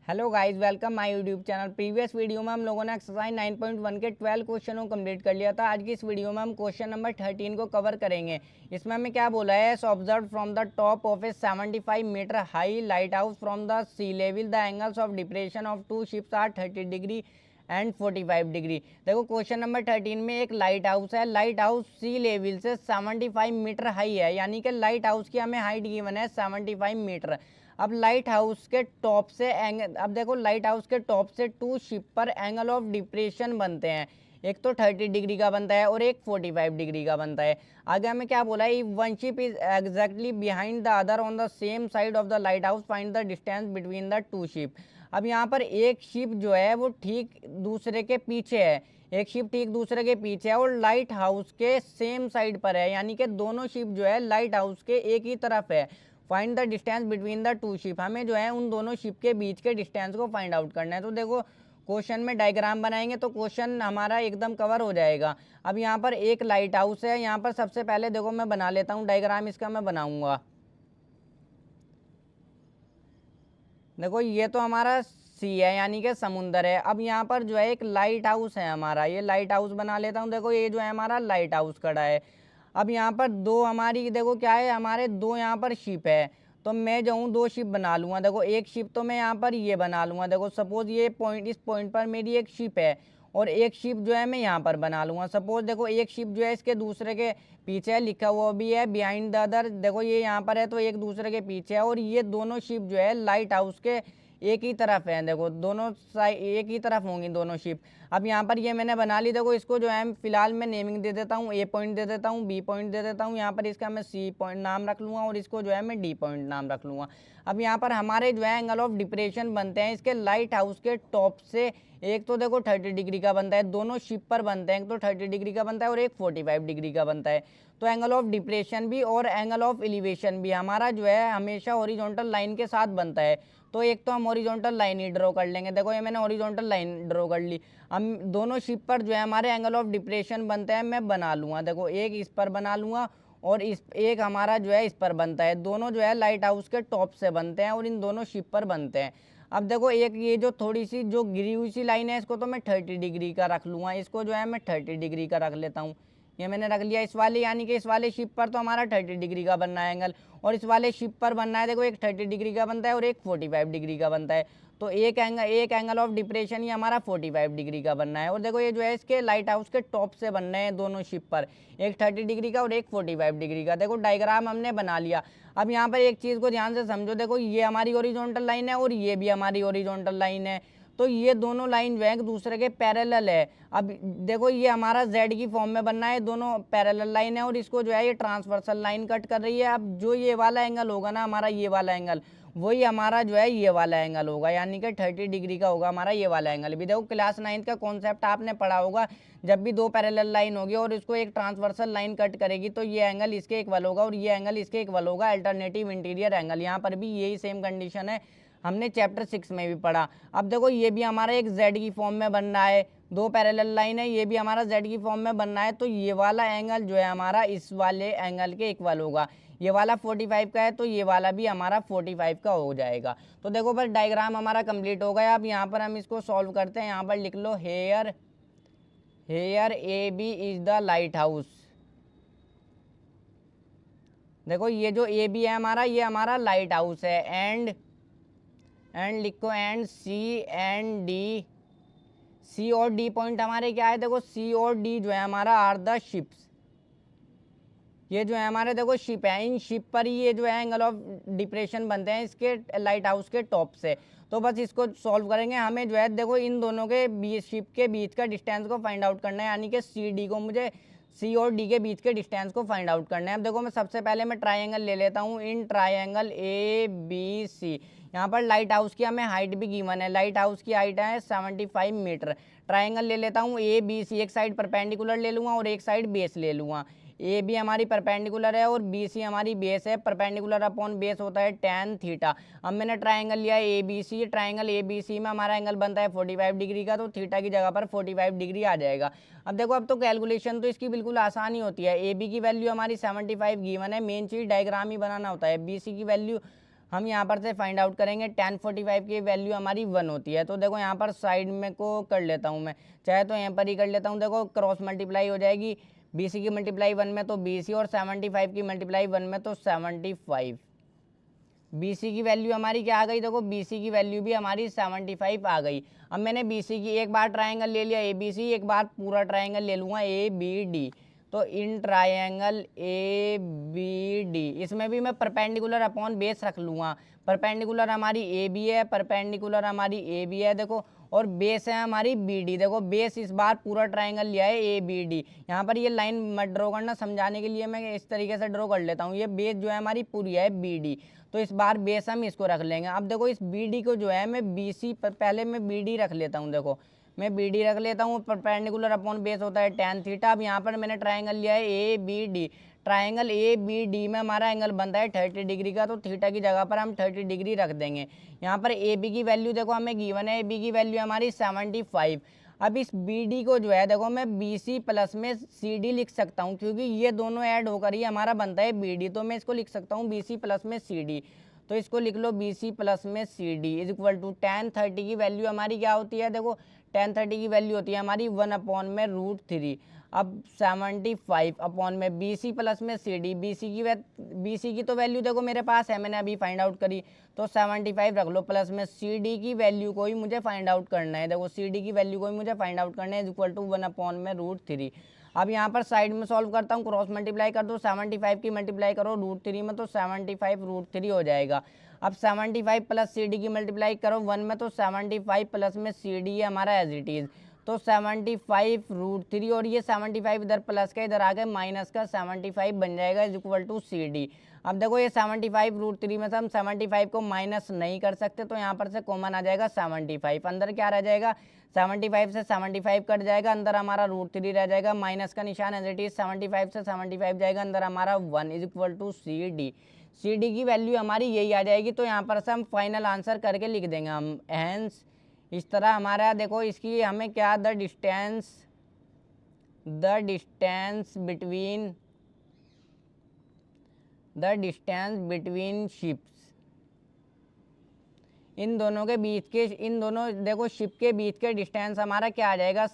Hello guys, welcome my YouTube channel. Previous video में हम लोगों ने एक्सरसाइज 9.1 के 12 क्वेश्चनों को कंप्लीट कर लिया था। आज की इस वीडियो में हम क्वेश्चन नंबर 13 को कवर करेंगे। इसमें हमें क्या बोला है, observe from the top of a 75 metre high lighthouse from the sea level the angles of depression of two ships are 30 degree and 45 degree. देखो क्वेश्चन नंबर 13 में एक लाइट हाउस है। लाइट हाउस सी लेवल से 75 metre high है, यानी कि light house की हमें हाइट गिवन है 75 मीटर। अब लाइट हाउस के टॉप से अब देखो लाइट हाउस के टॉप से टू शिप पर एंगल ऑफ डिप्रेशन बनते हैं। एक तो 30 डिग्री का बनता है और एक 45 डिग्री का बनता है। आगे हमें क्या बोला है, one ship is exactly behind the other on the same side of the light house, find the distance between the two ship. अब यहाँ पर एक शिप जो है वो ठीक दूसरे के पीछे है, एक शिप ठीक दूसरे के पीछे है और लाइट हाउस के सेम साइड पर है, यानी कि दोनों शिप जो है लाइट हाउस के एक ही तरफ है। Find the distance between the two ship, हमें जो है उन दोनों शिप के बीच के डिस्टेंस को फाइंड आउट करना है। तो देखो क्वेश्चन में डायग्राम बनाएंगे तो क्वेश्चन हमारा एकदम कवर हो जाएगा। अब यहाँ पर एक लाइट हाउस है, यहाँ पर सबसे पहले देखो मैं बना लेता हूँ डायग्राम, इसका मैं बनाऊंगा। देखो ये तो हमारा सी है, यानी कि समुंदर है। अब यहाँ पर जो है एक लाइट हाउस है हमारा, ये लाइट हाउस बना लेता हूँ। देखो ये जो है हमारा लाइट हाउस खड़ा है। अब यहाँ पर दो हमारी देखो क्या है, हमारे दो यहाँ पर शिप है, तो मैं जो हूँ दो शिप बना लूँगा। देखो एक शिप तो मैं यहाँ पर ये बना लूँगा। देखो सपोज ये पॉइंट, इस पॉइंट पर मेरी एक शिप है और एक शिप जो है मैं यहाँ पर बना लूँगा। सपोज देखो एक शिप जो है इसके दूसरे के पीछे है, लिखा हुआ भी है बिहाइंड द अदर। देखो ये यहाँ पर है तो एक दूसरे के पीछे है और ये दोनों शिप जो है लाइट हाउस के एक ही तरफ है। देखो दोनों साइड एक ही तरफ होंगी दोनों शिप। अब यहाँ पर ये मैंने बना ली। देखो इसको जो है फिलहाल मैं नेमिंग दे देता हूँ, ए पॉइंट दे देता हूँ, बी पॉइंट दे देता हूँ। यहाँ पर इसका मैं सी पॉइंट नाम रख लूँगा और इसको जो है मैं डी पॉइंट नाम रख लूँगा। अब यहाँ पर हमारे जो है एंगल ऑफ डिप्रेशन बनते हैं इसके लाइट हाउस के टॉप से। एक तो देखो 30 डिग्री का बनता है, दोनों शिप पर बनते हैं, एक तो 30 डिग्री का बनता है और एक 45 डिग्री का बनता है। तो एंगल ऑफ डिप्रेशन भी और एंगल ऑफ एलिवेशन भी हमारा जो है हमेशा हॉरिजॉन्टल लाइन के साथ बनता है। तो एक तो हम हॉरिजॉन्टल लाइन ही ड्रॉ कर लेंगे। देखो ये मैंने हॉरिजॉन्टल लाइन ड्रॉ कर ली। हम दोनों शिप पर जो है हमारे एंगल ऑफ डिप्रेशन बनते हैं, मैं बना लूँगा। देखो एक इस पर बना लूँगा और इस एक हमारा जो है इस पर बनता है। दोनों जो है लाइट हाउस के टॉप से बनते हैं और इन दोनों शिप पर बनते हैं। अब देखो एक ये जो थोड़ी सी जो गिरी हुई सी लाइन है, इसको तो मैं 30 डिग्री का रख लूँगा। इसको जो है मैं 30 डिग्री का रख लेता हूँ। ये मैंने रख लिया इस वाले, यानी कि इस वाले शिप पर तो हमारा 30 डिग्री का बनना है एंगल, और इस वाले शिप पर बनना है। देखो एक 30 डिग्री का बनता है और एक 45 डिग्री का बनता है। तो एक एंगल ऑफ डिप्रेशन ही हमारा 45 डिग्री का बनना है। और देखो ये जो है इसके लाइट हाउस के टॉप से बनने हैं दोनों शिप पर, एक 30 डिग्री का और एक 45 डिग्री का। देखो डायग्राम हमने बना लिया। अब यहाँ पर एक चीज़ को ध्यान से समझो। देखो ये हमारी ओरिजोनटल लाइन है और ये भी हमारी ओरिजोनटल लाइन है, तो ये दोनों लाइन जो है एक दूसरे के पैरेलल है। अब देखो ये हमारा जेड की फॉर्म में बनना है, दोनों पैरेलल लाइन है और इसको जो है ये ट्रांसवर्सल लाइन कट कर रही है। अब जो ये वाला एंगल होगा ना हमारा, ये वाला एंगल, वही हमारा जो है ये वाला एंगल होगा, यानी कि 30 डिग्री का होगा हमारा ये वाला एंगल भी। देखो क्लास 9th का कॉन्सेप्ट आपने पढ़ा होगा, जब भी दो पैरेलल लाइन होगी और इसको एक ट्रांसवर्सल लाइन कट करेगी तो ये एंगल इसके इक्वल होगा और ये एंगल इसके इक्वल होगा, अल्टरनेटिव इंटीरियर एंगल। यहाँ पर भी यही सेम कंडीशन है, हमने चैप्टर 6 में भी पढ़ा। अब देखो ये भी हमारा एक जेड की फॉर्म में बनना है, दो पैरेलल लाइन है, ये भी हमारा जेड की फॉर्म में बनना है। तो ये वाला एंगल जो है हमारा इस वाले एंगल के इक्वल होगा। ये वाला 45 का है तो ये वाला भी हमारा 45 का हो जाएगा। तो देखो बस डायग्राम हमारा कंप्लीट हो गया। अब यहाँ पर हम इसको सॉल्व करते हैं। यहाँ पर लिख लो here A B is the lighthouse. देखो ये जो ए बी है हमारा, ये हमारा लाइट हाउस है। एंड लिखो एंड सी और डी पॉइंट हमारे क्या है, देखो सी और डी जो है हमारा आर द शिप्स। ये जो है हमारे देखो शिप है, इन शिप पर ही ये जो है एंगल ऑफ डिप्रेशन बनते हैं इसके लाइट हाउस के टॉप से। तो बस इसको सॉल्व करेंगे। हमें जो है देखो इन दोनों के बीच, शिप के बीच का डिस्टेंस को फाइंड आउट करना है, यानी कि सी डी को, मुझे सी और डी के बीच के डिस्टेंस को फाइंड आउट करना है। अब देखो मैं सबसे पहले मैं ट्राइंगल ले लेता हूँ। इन ट्राइंगल ए बी सी, यहाँ पर लाइट हाउस की हमें हाइट भी गिवन है। लाइट हाउस की हाइट है 75 मीटर। ट्राइंगल ले लेता हूँ ए बी सी, एक साइड परपेंडिकुलर ले लूँगा और एक साइड बेस ले लूँगा। ए बी हमारी परपेंडिकुलर है और बी सी हमारी बेस है। परपेंडिकुलर अपॉन बेस होता है tan थीटा। अब मैंने ट्राइंगल लिया है A B C, triangle A B C में हमारा एंगल बनता है 45 डिग्री का, तो थीटा की जगह पर 45 डिग्री आ जाएगा। अब देखो अब तो कैलकुलेशन तो इसकी बिल्कुल आसानी होती है। ए बी की वैल्यू हमारी 75 गिवन है, मेन चीज़ डायग्राम ही बनाना होता है। बी सी की वैल्यू हम यहाँ पर से फाइंड आउट करेंगे। tan 45 की वैल्यू हमारी 1 होती है। तो देखो यहाँ पर साइड में को कर लेता हूँ मैं, चाहे तो यहाँ पर ही कर लेता हूँ। देखो क्रॉस मल्टीप्लाई हो जाएगी, BC की मल्टीप्लाई 1 में तो BC और 75 की मल्टीप्लाई 1 में तो 75। BC की वैल्यू हमारी क्या आ गई, देखो BC की वैल्यू भी हमारी 75 आ गई। अब मैंने BC की एक बार ट्रायंगल ले लिया ABC, एक बार पूरा ट्रायंगल ले लूँगा ABD। तो इन ट्रायंगल ABD इसमें भी मैं परपेंडिकुलर अपॉन बेस रख लूँगा। परपेंडिकुलर हमारी AB है, परपेंडिकुलर हमारी AB है देखो, और बेस है हमारी BD। देखो बेस इस बार पूरा ट्रायंगल लिया है ABD। यहाँ पर ये लाइन मत ड्रॉ करना, समझाने के लिए मैं इस तरीके से ड्रॉ कर लेता हूँ। ये बेस जो है हमारी पूरी है BD, तो इस बार बेस हम इसको रख लेंगे। अब देखो इस BD को जो है मैं BC पहले मैं BD रख लेता हूँ। देखो मैं BD रख लेता हूँ, परपेंडिकुलर अपॉन बेस होता है tan थीटा। अब यहाँ पर मैंने ट्रायंगल लिया है ABD। ट्रायंगल ABD में हमारा एंगल बनता है 30 डिग्री का, तो थीटा की जगह पर हम 30 डिग्री रख देंगे। यहाँ पर AB की वैल्यू देखो हमें गिवन है, AB की वैल्यू हमारी 75। अब इस BD को जो है देखो मैं BC प्लस में CD लिख सकता हूँ, क्योंकि ये दोनों ऐड होकर ही हमारा बनता है BD। तो मैं इसको लिख सकता हूँ BC प्लस में CD। तो इसको लिख लो BC प्लस में CD is equal to tan 30 की वैल्यू हमारी क्या होती है, देखो tan 30 की वैल्यू होती है हमारी 1 अपॉन में √3। अब 75 अपॉन में BC प्लस में CD, BC की तो वैल्यू देखो मेरे पास है, मैंने अभी फाइंड आउट करी। तो 75 रख लो, प्लस में CD की वैल्यू को ही मुझे फाइंड आउट करना है। देखो CD की वैल्यू को ही मुझे फाइंड आउट करना है इज इक्वल टू 1 अपॉन में √3। अब यहाँ पर साइड में सॉल्व करता हूँ, क्रॉस मल्टीप्लाई कर दो, 75 की मल्टीप्लाई करो √3 में तो 75 √3 हो जाएगा। अब 75 प्लस CD की मल्टीप्लाई करो 1 में तो 75 प्लस में CD है हमारा एज इट इज़, तो 75 √3, और ये 75 इधर प्लस का इधर आ गया माइनस का 75 बन जाएगा इज इक्वल टू CD। अब देखो ये 75 √3 में से हम 75 को माइनस नहीं कर सकते, तो यहाँ पर से कॉमन आ जाएगा 75। अंदर क्या रह जाएगा, 75 से 75 कट जाएगा, अंदर हमारा √3 रह जाएगा, माइनस का निशान एज इट इज, 75 से 75 जाएगा, अंदर हमारा 1 is equal to CD। CD की वैल्यू हमारी यही आ जाएगी। तो यहाँ पर से हम फाइनल आंसर करके लिख देंगे हम, हैंस इस तरह हमारा देखो इसकी हमें क्या द डिस्टेंस बिटवीन शिप्स, इन दोनों के बीच के, इन दोनों देखो शिप के बीच के डिस्टेंस हमारा क्या आ जाएगा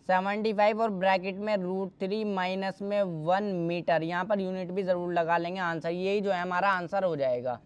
75 और ब्रैकेट में √3 माइनस में 1 मीटर। यहाँ पर यूनिट भी ज़रूर लगा लेंगे, आंसर यही जो है हमारा आंसर हो जाएगा।